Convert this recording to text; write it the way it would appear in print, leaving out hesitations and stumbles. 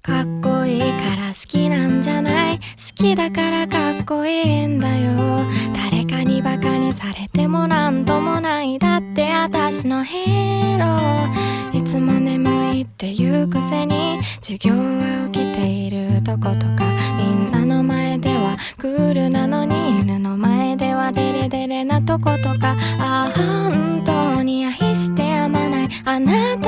かっこいいから好きなんじゃない、好きだからかっこいいんだよ。誰かにバカにされてもなんともない、だって私のヒーロー。いつも眠いって言うくせに授業は起きているとことか、みんなの前ではクールなのに犬の前ではデレデレなとことか、ああ本当に愛してやまないあなた